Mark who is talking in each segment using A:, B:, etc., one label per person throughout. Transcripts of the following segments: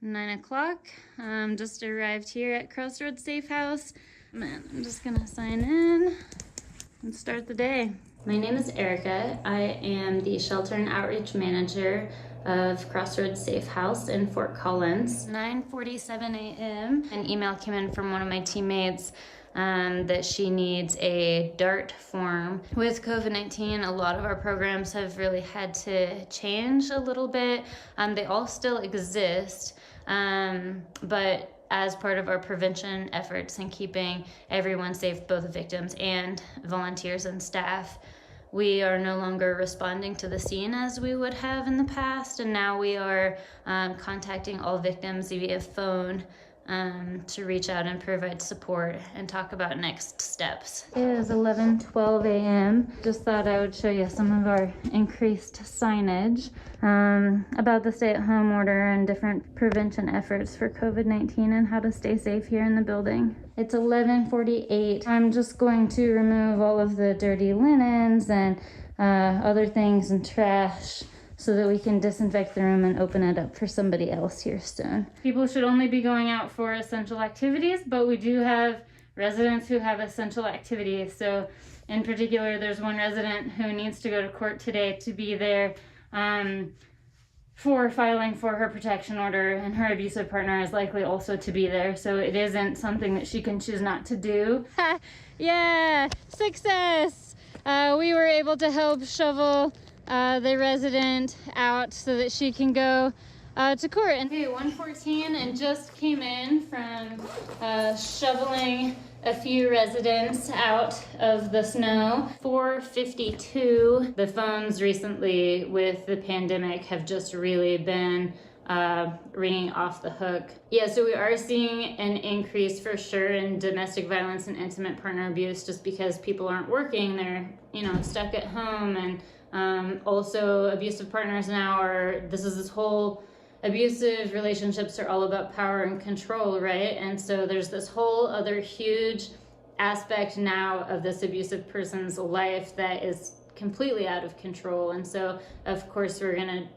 A: 9 o'clock. Just arrived here at Crossroads Safe House. I'm just gonna sign in and start the day. My name is Erica. I am the Shelter and Outreach Manager of Crossroads Safe House in Fort Collins. 9:47 a.m. An email came in from one of my teammates that she needs a DART form. With COVID-19, a lot of our programs have really had to change a little bit. They all still exist, but as part of our prevention efforts and keeping everyone safe, both victims and volunteers and staff, we are no longer responding to the scene as we would have in the past, and now we are contacting all victims via phone to reach out and provide support and talk about next steps. It is 11:12 a.m. Just thought I would show you some of our increased signage about the stay-at-home order and different prevention efforts for COVID-19 and how to stay safe here in the building. It's 11:48. I'm just going to remove all of the dirty linens and other things and trash so that we can disinfect the room and open it up for somebody else here soon. People should only be going out for essential activities, but we do have residents who have essential activities. So in particular, there's one resident who needs to go to court today to be there for filing for her protection order, and her abusive partner is likely also to be there. So it isn't something that she can choose not to do. Yeah, success! We were able to help shovel the resident out so that she can go to court. And okay, 1:14, and just came in from shoveling a few residents out of the snow. 4:52. The phones recently with the pandemic have just really been ringing off the hook. Yeah, so we are seeing an increase for sure in domestic violence and intimate partner abuse, just because people aren't working, they're stuck at home. And also abusive partners now are, this whole abusive relationships are all about power and control, right? And so there's this whole other huge aspect now of this abusive person's life that is completely out of control. And so of course we're gonna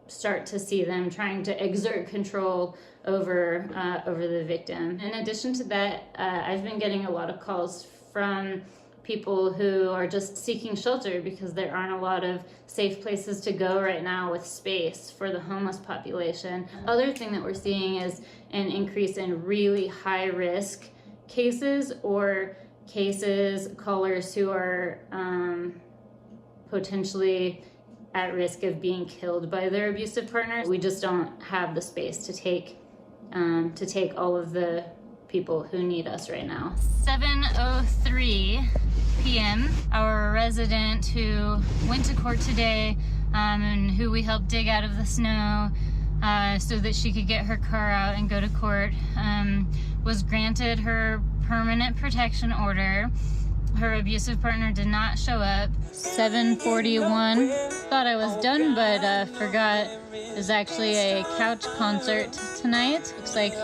A: start to see them trying to exert control over the victim. In addition to that, I've been getting a lot of calls from people who are just seeking shelter because there aren't a lot of safe places to go right now with space for the homeless population. Other thing that we're seeing is an increase in really high risk cases, or callers who are potentially at risk of being killed by their abusive partners. We just don't have the space to take all of the people who need us right now. 7:03 p.m. Our resident who went to court today and who we helped dig out of the snow so that she could get her car out and go to court was granted her permanent protection order. Her abusive partner did not show up. 7:41. Thought I was done, but forgot there's actually a couch concert tonight. Looks like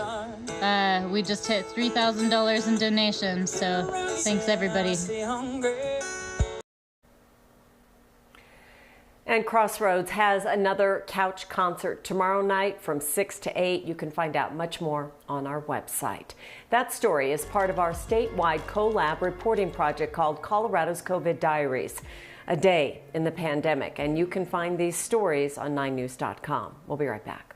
A: we just hit $3,000 in donations, so thanks everybody.
B: And Crossroads has another couch concert tomorrow night from 6 to 8. You can find out much more on our website. That story is part of our statewide COLab reporting project called Colorado's COVID Diaries, a day in the pandemic. And you can find these stories on 9news.com. We'll be right back.